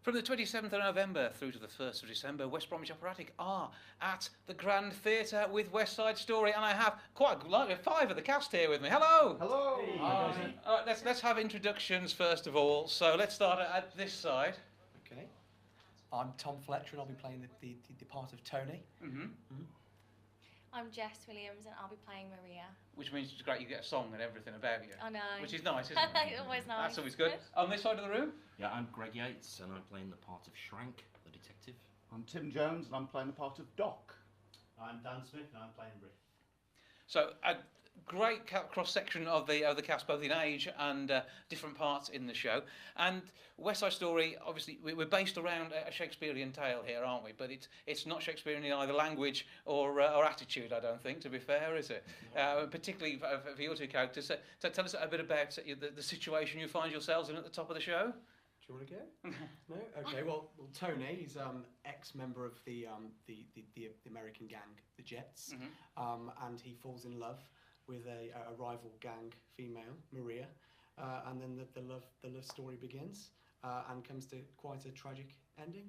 From the 27th of November through to the 1st of December, West Bromwich Operatic are at the Grand Theatre with West Side Story, and I have quite like 5 of the cast here with me. Hello! Hello! Hey. All right, let's have introductions first of all. So let's start at this side. Okay. I'm Tom Fletcher and I'll be playing the part of Tony. I'm Jess Williams and I'll be playing Maria. Which means it's great you get a song and everything about you. I know. Which is nice, isn't it? Always nice. That's always good. On this side of the room? Yeah, I'm Greg Yates and I'm playing the part of Shrank, the detective. I'm Tim Jones and I'm playing the part of Doc. I'm Dan Smith and I'm playing Riff. So a great cross-section of the cast, both in age and different parts in the show. And West Side Story, obviously, we're based around a Shakespearean tale here, aren't we? But it's not Shakespearean in either language or attitude, I don't think, to be fair, is it? Particularly for your two characters. So tell us a bit about the situation you find yourselves in at the top of the show. Do you want to go? No? Okay, well Tony, he's ex-member of the American gang, the Jets, and he falls in love with a rival gang female, Maria, and then the love story begins and comes to quite a tragic ending.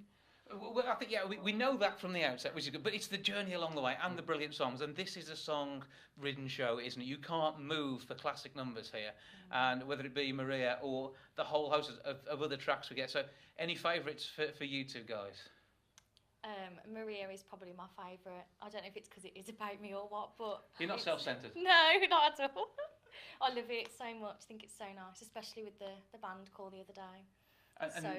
Well, I think, yeah, we know that from the outset, which is good, but it's the journey along the way and the brilliant songs, and this is a song-ridden show, isn't it? You can't move for classic numbers here, and whether it be Maria or the whole host of other tracks we get. So, any favourites for you two guys? Maria is probably my favourite. I don't know if it's because it is about me or what, but... You're not self-centred? No, not at all. I love it so much. I think it's so nice, especially with the band call the other day.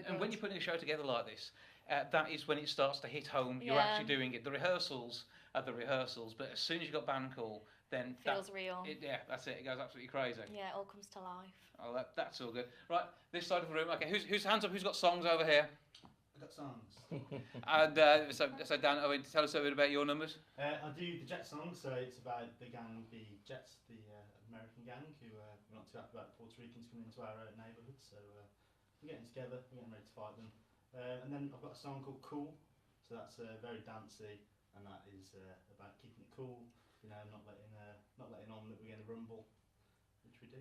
And when you're putting a show together like this, that is when it starts to hit home. You're Yeah. actually doing it. The rehearsals are the rehearsals, but as soon as you've got band call, then... Feels real. Yeah, that's it. It goes absolutely crazy. Yeah, it all comes to life. Oh, that's all good. Right, this side of the room. Okay, who's hands up? Who's got songs over here? I've got songs. And so Dan, tell us a bit about your numbers. I do the Jet song, so it's about the gang, the Jets, the American gang, who we're not too happy about Puerto Ricans coming into our neighbourhood, so we're getting together, we're getting ready to fight them. And then I've got a song called Cool, so that's very dancey, and that is about keeping it cool, you know, not letting on that we're going to rumble, which we do.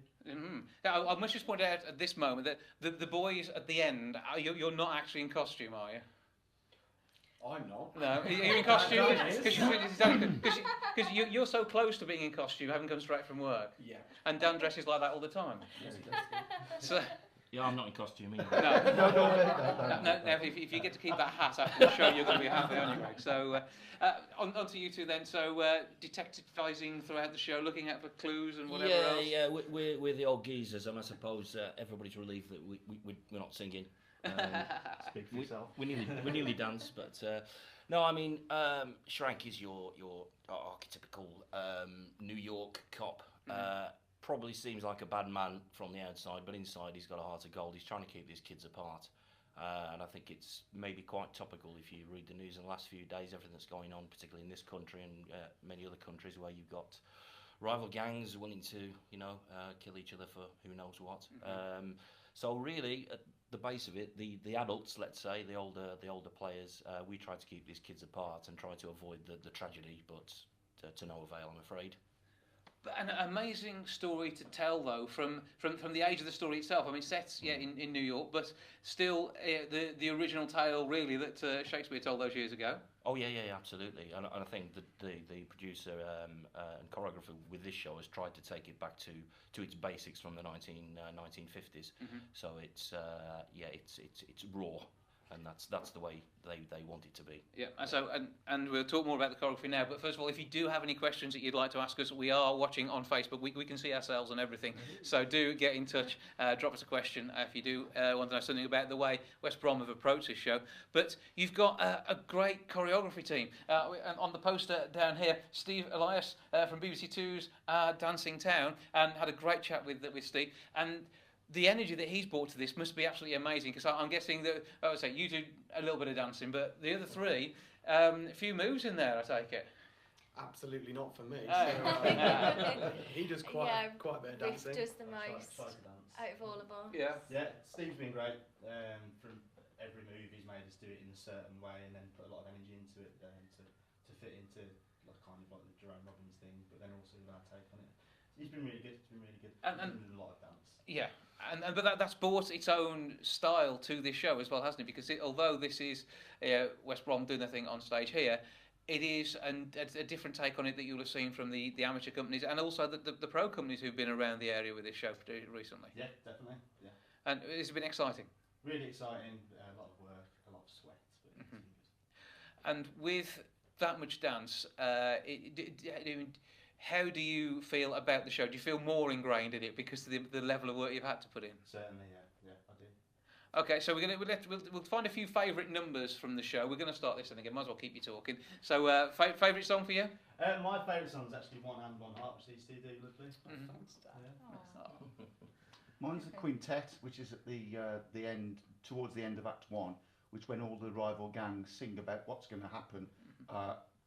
Now, I must just point out at this moment that the boys at the end, you're not actually in costume, are you? I'm not. No, are you in costume? Because you're so close to being in costume, having come straight from work. Yeah. And Dan dresses like that all the time. Yes, he does. So, Yeah, I'm not in costume either. no, if you get to keep that hat after the show, you're going to be happy anyway. So, on to you two then. So, detectivising throughout the show, looking out for clues and whatever else. Yeah, we're the old geezers, and I suppose everybody's relieved that we're not singing. Speak for yourself. We nearly dance, but no, I mean, Shrank is your archetypical New York cop. Probably seems like a bad man from the outside, but inside he's got a heart of gold. He's trying to keep these kids apart. And I think it's maybe quite topical if you read the news in the last few days, everything that's going on, particularly in this country and many other countries where you've got rival gangs willing to, kill each other for who knows what. So really, at the base of it, the adults, let's say, the older players, we try to keep these kids apart and try to avoid the tragedy, but to no avail, I'm afraid. An amazing story to tell, though, from the age of the story itself. I mean, set in New York, but still the original tale, really, that Shakespeare told those years ago. Oh yeah, absolutely. And I think that the producer and choreographer with this show has tried to take it back to its basics from the 1950s. So it's raw. And that's the way they want it to be. Yeah, and we'll talk more about the choreography now. But first of all, if you do have any questions that you'd like to ask us, we are watching on Facebook. We can see ourselves and everything. So do get in touch. Drop us a question if you do want to know something about the way West Brom have approached this show. But you've got a great choreography team. On the poster down here, Steve Elias from BBC Two's Dancing Town, and had a great chat with Steve. And the energy that he's brought to this must be absolutely amazing, because I'm guessing that, I would say, you do a little bit of dancing, but the other three, a few moves in there, I take it. Absolutely not for me. Oh. So, he does quite a bit of Riff dancing. does the most Try to dance. out of all of us. Yeah, Steve's been great. From every move he's made us do it in a certain way, and then put a lot of energy into it to fit into kind of like the Jerome Robbins thing, but then also with our take on it. He's been really good. And a lot of dance. Yeah. But that's brought its own style to this show as well, hasn't it? Because although this is West Brom doing their thing on stage here, it is a different take on it that you'll have seen from the amateur companies and also the pro companies who've been around the area with this show recently. Yeah, definitely. Yeah. And it's been exciting. Really exciting. A lot of work, a lot of sweat. But it's really And with that much dance, how do you feel about the show? Do you feel more ingrained in it because of the level of work you've had to put in? Certainly, yeah, I do. Okay, so we'll find a few favourite numbers from the show. We're going to start this thing again. Might as well keep you talking. So, favourite song for you? My favourite song is actually One Hand, One Heart, which these two do lovely. Thanks, Dad. Mine's the quintet, which is at the end, towards the end of Act 1, which when all the rival gangs sing about what's going to happen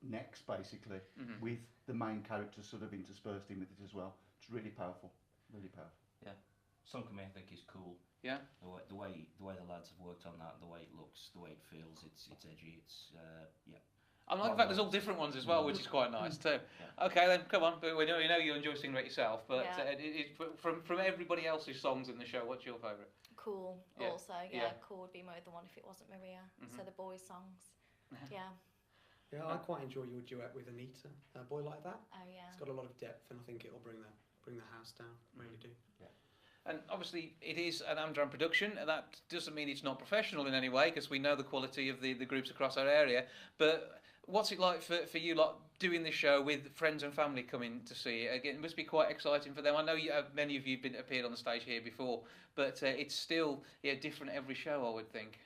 next, basically, with the main character sort of interspersed in with it as well. It's really powerful, really powerful. Yeah, song for me I think is cool. Yeah. The way the lads have worked on that, the way it looks, the way it feels, it's edgy. It's yeah. I like the fact there's all different ones as well, which is quite nice too. Yeah. Okay, then come on. But we know you enjoy singing it yourself. But from everybody else's songs in the show, what's your favourite? Cool. Yeah. Also, Cool would be the one if it wasn't Maria. So the boys' songs. Yeah. Yeah, I quite enjoy your duet with Anita. A Boy Like That. Oh yeah. It's got a lot of depth, and I think it'll bring the house down. Really do. Yeah. And obviously, it is an Amdram production, and that doesn't mean it's not professional in any way, because we know the quality of the groups across our area. But what's it like for you lot doing this show with friends and family coming to see it? Again, it must be quite exciting for them. I know many of you have appeared on the stage here before, but it's still different every show, I would think.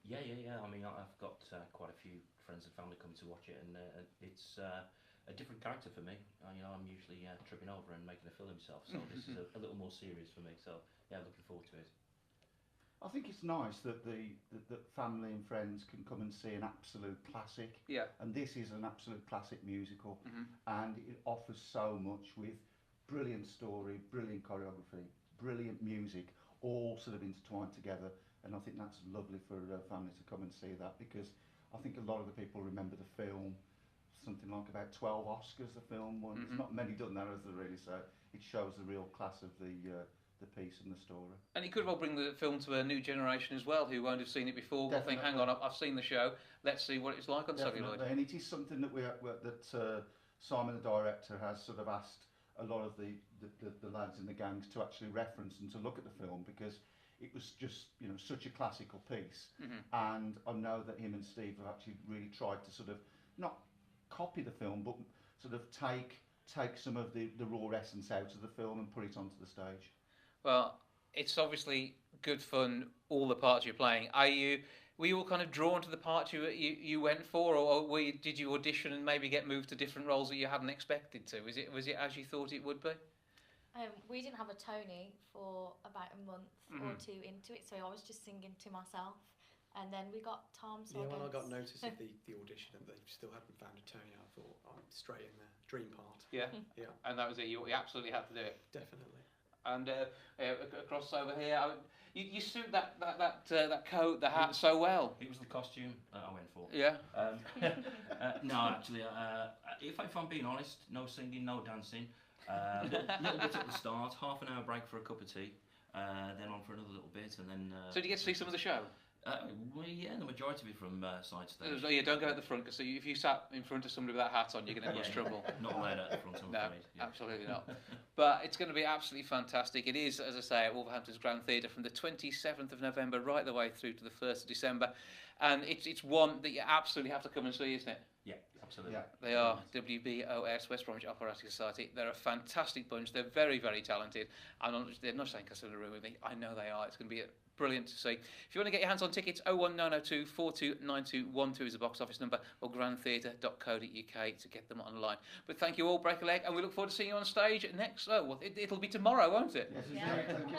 Yeah. I mean, I've got quite a few friends and family coming to watch it, and it's a different character for me. I'm usually tripping over and making a fool of himself, so this is a little more serious for me. So yeah, looking forward to it. I think it's nice that that family and friends can come and see an absolute classic. Yeah. And this is an absolute classic musical, and it offers so much with brilliant story, brilliant choreography, brilliant music, all sort of intertwined together. And I think that's lovely for a family to come and see that, because I think a lot of the people remember the film, something like about 12 Oscars the film won. There's not many done that, as there really, so it shows the real class of the piece and the story. And it could well bring the film to a new generation as well, who won't have seen it before. Will think, hang on, I've seen the show, let's see what it's like on celluloid. And it is something that Simon, the director, has sort of asked a lot of the lads in the gangs to actually reference and to look at the film, because it was just such a classical piece, and I know that him and Steve have actually really tried to sort of not copy the film, but sort of take some of the raw essence out of the film and put it onto the stage. Well, it's obviously good fun, all the parts you're playing. Were you all kind of drawn to the parts you went for, or did you audition and maybe get moved to different roles that you hadn't expected to? Was it as you thought it would be? We didn't have a Tony for about a month or two into it, so I was just singing to myself. And then we got Tom. So when I got notice of the audition and they still hadn't found a Tony, I thought, I'm straight in there. Dream part. Yeah. Yeah. And that was it. You absolutely had to do it. Definitely. And across over here, you suit that coat, the hat so well. It was the costume that I went for. Yeah. No, actually, if I'm being honest, no singing, no dancing. Little bit at the start, half an hour break for a cup of tea, then on for another little bit, and then. So did you get to see some of the show? Well, yeah, the majority of it from side stage. Yeah, don't go at the front, because if you sat in front of somebody with that hat on, you're going to have much trouble. Not allowed at the front, I'm afraid. No, absolutely not. But it's going to be absolutely fantastic. It is, as I say, at Wolverhampton's Grand Theatre from the 27th of November right the way through to the 1st of December. And it's one that you absolutely have to come and see, isn't it? Yeah, absolutely. Yeah. They are WBOS, West Bromwich Operatic Society. They're a fantastic bunch. They're very, very talented. They're not saying because they're in the room with me. I know they are. It's going to be brilliant to see. If you want to get your hands on tickets, 01902 429212 is the box office number, or grandtheatre.co.uk to get them online. But thank you all, break a leg, and we look forward to seeing you on stage next. It'll be tomorrow, won't it? Yes, Yeah. thank you.